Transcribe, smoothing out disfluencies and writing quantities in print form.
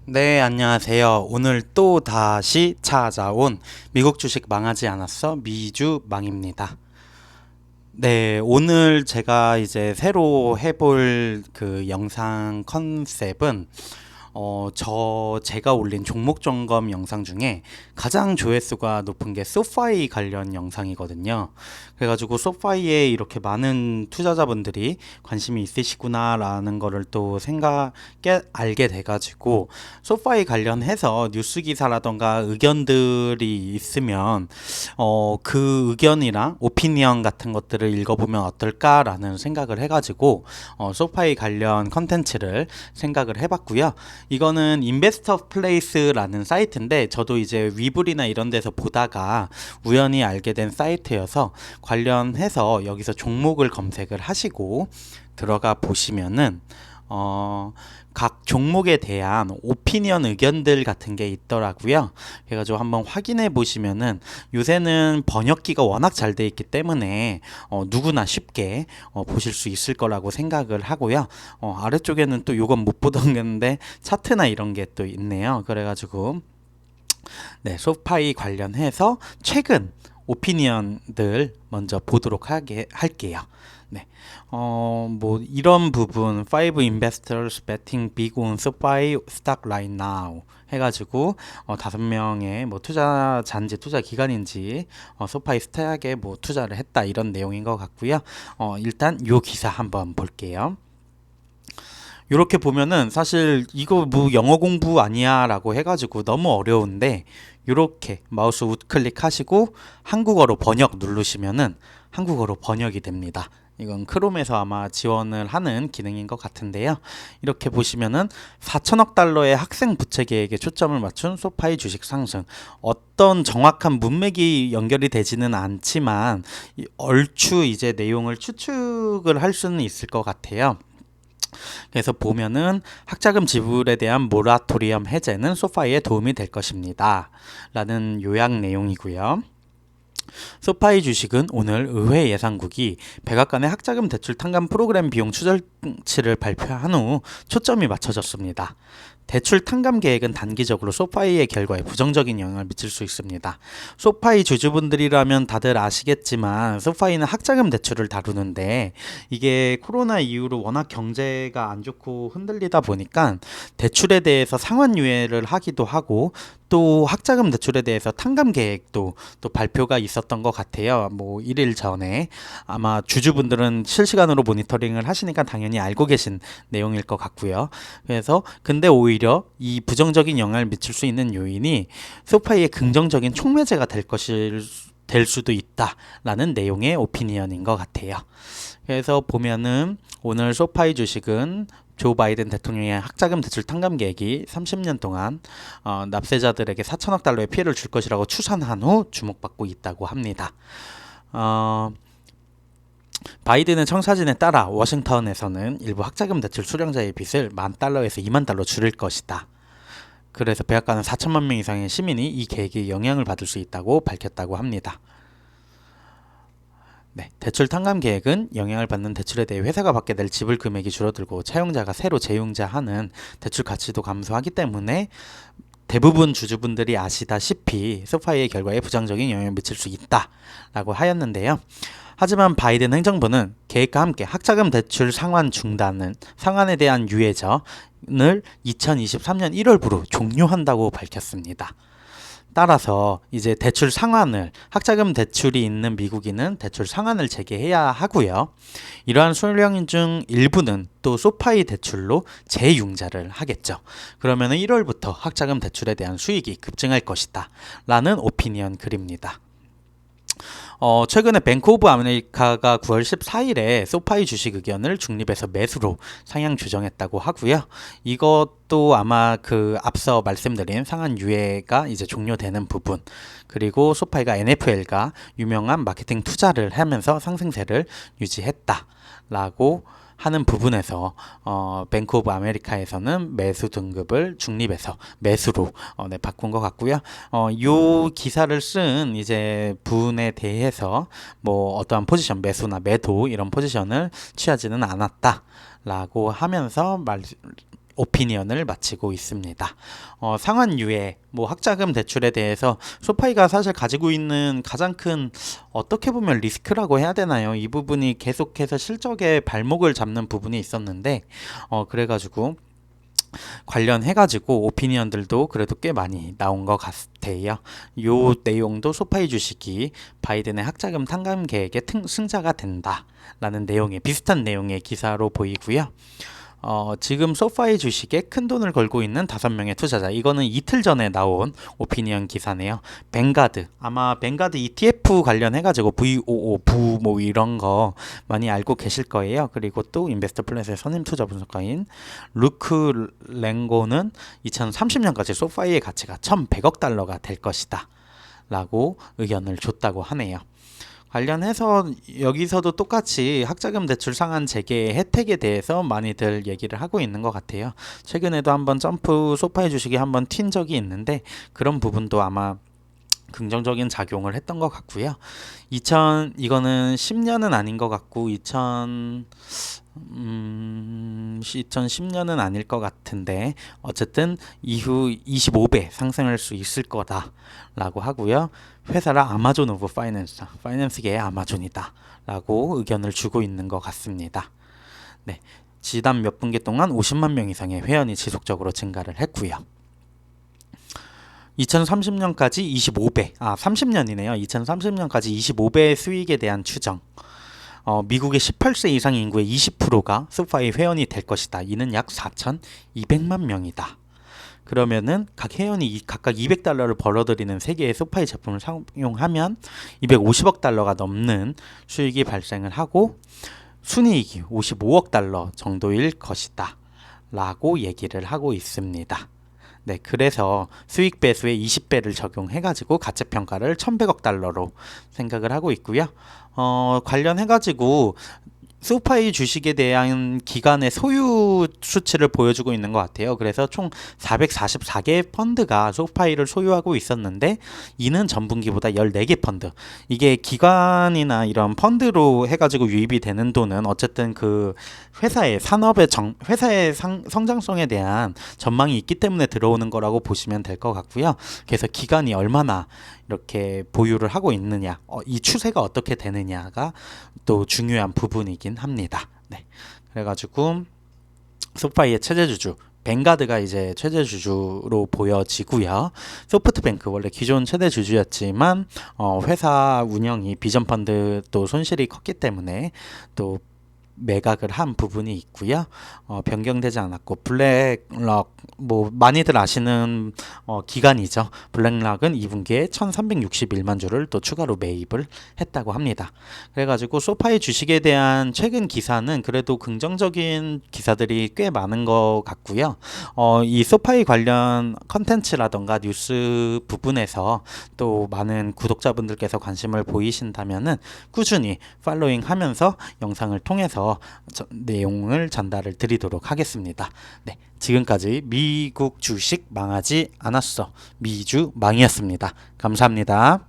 네, 안녕하세요. 오늘 또 다시 찾아온 미국 주식 망하지 않았어? 미주망입니다. 네, 오늘 제가 이제 새로 해볼 그 영상 컨셉은 제가 올린 종목 점검 영상 중에 가장 조회수가 높은 게 소파이 관련 영상이거든요. 그래가지고 소파이에 이렇게 많은 투자자분들이 관심이 있으시구나라는 거를 또 알게 돼가지고 소파이 관련해서 뉴스 기사라던가 의견들이 있으면 그 의견이랑 오피니언 같은 것들을 읽어보면 어떨까라는 생각을 해가지고 소파이 관련 컨텐츠를 생각을 해봤고요. 이거는 인베스터 플레이스라는 사이트인데 저도 이제 위블이나 이런 데서 보다가 우연히 알게 된 사이트여서 관련해서 여기서 종목을 검색을 하시고 들어가 보시면은 각 종목에 대한 오피니언 의견들 같은 게 있더라고요. 그래가지고 한번 확인해 보시면은 요새는 번역기가 워낙 잘 돼 있기 때문에 누구나 쉽게 보실 수 있을 거라고 생각을 하고요. 아래쪽에는 또 요건 못 보던 건데 차트나 이런 게 또 있네요. 그래가지고 네, 소파이 관련해서 최근 오피니언들 먼저 보도록 할게요. 네, 뭐 이런 부분, Five Investors Betting Big on SoFi Stock Right Now 해가지고 5명의 뭐 투자자인지 투자 기관인지 소파이 스탁에 뭐 투자를 했다 이런 내용인 것 같고요. 일단 요 기사 한번 볼게요. 이렇게 보면은 사실 이거 뭐 영어 공부 아니야 라고 해가지고 너무 어려운데 이렇게 마우스 우클릭 하시고 한국어로 번역 누르시면은 한국어로 번역이 됩니다. 이건 크롬에서 아마 지원을 하는 기능인 것 같은데요. 이렇게 보시면은 4천억 달러의 학생 부채 계획에 초점을 맞춘 소파이 주식 상승. 어떤 정확한 문맥이 연결이 되지는 않지만 얼추 이제 내용을 추측을 할 수는 있을 것 같아요. 그래서 보면은 학자금 지불에 대한 모라토리엄 해제는 소파이에 도움이 될 것입니다. 라는 요약 내용이고요. 소파이 주식은 오늘 의회 예산국이 백악관의 학자금 대출 탕감 프로그램 비용 추정치를 발표한 후 초점이 맞춰졌습니다. 대출 탕감 계획은 단기적으로 소파이의 결과에 부정적인 영향을 미칠 수 있습니다. 소파이 주주분들이라면 다들 아시겠지만 소파이는 학자금 대출을 다루는데 이게 코로나 이후로 워낙 경제가 안 좋고 흔들리다 보니까 대출에 대해서 상환 유예를 하기도 하고 또 학자금 대출에 대해서 탕감 계획도 또 발표가 있었던 것 같아요. 뭐 1일 전에 아마 주주분들은 실시간으로 모니터링을 하시니까 당연히 알고 계신 내용일 것 같고요. 그래서 근데 오히려 이 부정적인 영향을 미칠 수 있는 요인이 소파이의 긍정적인 촉매제가 될 수도 있다라는 내용의 오피니언인 것 같아요. 그래서 보면은 오늘 소파이 주식은 조 바이든 대통령의 학자금 대출 탕감 계획이 30년 동안 납세자들에게 4천억 달러의 피해를 줄 것이라고 추산한 후 주목받고 있다고 합니다. 어, 바이든의 청사진에 따라 워싱턴에서는 일부 학자금 대출 수령자의 빚을 10,000달러에서 20,000달러 줄일 것이다. 그래서 백악관은 4천만 명 이상의 시민이 이 계획에 영향을 받을 수 있다고 밝혔다고 합니다. 네, 대출 탕감 계획은 영향을 받는 대출에 대해 회사가 받게 될 지불 금액이 줄어들고 차용자가 새로 재융자하는 대출 가치도 감소하기 때문에 대부분 주주분들이 아시다시피 소파이의 결과에 부정적인 영향을 미칠 수 있다라고 하였는데요. 하지만 바이든 행정부는 계획과 함께 학자금 대출 상환에 대한 유예전을 2023년 1월부로 종료한다고 밝혔습니다. 따라서 이제 대출 상환을 학자금 대출이 있는 미국인은 대출 상환을 재개해야 하고요. 이러한 수령 중 일부는 또 소파이 대출로 재융자를 하겠죠. 그러면 1월부터 학자금 대출에 대한 수익이 급증할 것이다 라는 오피니언 글입니다. 최근에 뱅크 오브 아메리카가 9월 14일에 소파이 주식 의견을 중립에서 매수로 상향 조정했다고 하고요. 이것도 아마 그 앞서 말씀드린 상한 유예가 이제 종료되는 부분, 그리고 소파이가 NFL과 유명한 마케팅 투자를 하면서 상승세를 유지했다라고 하는 부분에서 뱅크 오브 아메리카에서는 매수 등급을 중립에서 매수로 네, 바꾼 것 같고요. 요 기사를 쓴 이제 분에 대해서 뭐 어떠한 포지션 매수나 매도 이런 포지션을 취하지는 않았다라고 하면서 오피니언을 마치고 있습니다. 상환유예, 학자금 대출에 대해서 소파이가 사실 가지고 있는 가장 큰 어떻게 보면 리스크라고 해야 되나요? 이 부분이 계속해서 실적에 발목을 잡는 부분이 있었는데 그래가지고 관련해가지고 오피니언들도 그래도 꽤 많이 나온 것 같아요. 요 내용도 소파이 주식이 바이든의 학자금 탕감 계획의 승자가 된다라는 내용의 비슷한 내용의 기사로 보이고요. 지금 소파이 주식에 큰 돈을 걸고 있는 5명의 투자자. 이거는 이틀 전에 나온 오피니언 기사네요. 뱅가드. 아마 뱅가드 ETF 관련해가지고 VOO, 부 이런 거 많이 알고 계실 거예요. 그리고 또 인베스터 플랫의 선임 투자 분석가인 루크 랭고는 2030년까지 소파이의 가치가 1,100억 달러가 될 것이다. 라고 의견을 줬다고 하네요. 관련해서 여기서도 똑같이 학자금 대출 상환 재개의 혜택에 대해서 많이들 얘기를 하고 있는 것 같아요. 최근에도 한번 점프 소파이 주식이 한번 튄 적이 있는데 그런 부분도 아마 긍정적인 작용을 했던 것 같고요. 이거는 10년은 아닌 것 같고 2010년은 아닐 것 같은데 어쨌든 이후 25배 상승할 수 있을 거다라고 하고요. 회사를 아마존 오브 파이낸스계의 아마존이다 라고 의견을 주고 있는 것 같습니다. 네, 지난 몇 분기 동안 50만 명 이상의 회원이 지속적으로 증가를 했고요. 2030년까지 25배, 30년이네요. 2030년까지 25배의 수익에 대한 추정. 미국의 18세 이상 인구의 20%가 소파이 회원이 될 것이다. 이는 약 4,200만 명이다. 그러면은 각 회원이 각각 200달러를 벌어들이는 세 개의 소파이 제품을 사용하면 250억 달러가 넘는 수익이 발생을 하고 순이익이 55억 달러 정도일 것이다. 라고 얘기를 하고 있습니다. 네, 그래서 수익 배수에 20배를 적용해가지고 가치평가를 1,100억 달러로 생각을 하고 있고요. 관련해가지고 소파이 주식에 대한 기관의 소유 수치를 보여주고 있는 것 같아요. 그래서 총 444개의 펀드가 소파이를 소유하고 있었는데 이는 전분기보다 14개 펀드. 이게 기관이나 이런 펀드로 해가지고 유입이 되는 돈은 어쨌든 그 회사의 성장성에 대한 전망이 있기 때문에 들어오는 거라고 보시면 될 것 같고요. 그래서 기관이 얼마나 이렇게 보유를 하고 있느냐, 이 추세가 어떻게 되느냐가 또 중요한 부분이긴 합니다. 네, 그래가지고 소파이의 최대주주 뱅가드가 이제 최대주주로 보여지고요. 소프트뱅크 원래 기존 최대주주였지만 회사 운영이 비전펀드 또 손실이 컸기 때문에 또 매각을 한 부분이 있고요. 변경되지 않았고 블랙락 많이들 아시는 기간이죠. 블랙락은 2분기에 1361만 주를 또 추가로 매입을 했다고 합니다. 그래가지고 소파이 주식에 대한 최근 기사는 그래도 긍정적인 기사들이 꽤 많은 것 같고요. 이 소파이 관련 컨텐츠라던가 뉴스 부분에서 또 많은 구독자분들께서 관심을 보이신다면은 꾸준히 팔로잉 하면서 영상을 통해서 내용을 전달을 드리도록 하겠습니다. 네, 지금까지 미국 주식 망하지 않았어 미주 망이었습니다. 감사합니다.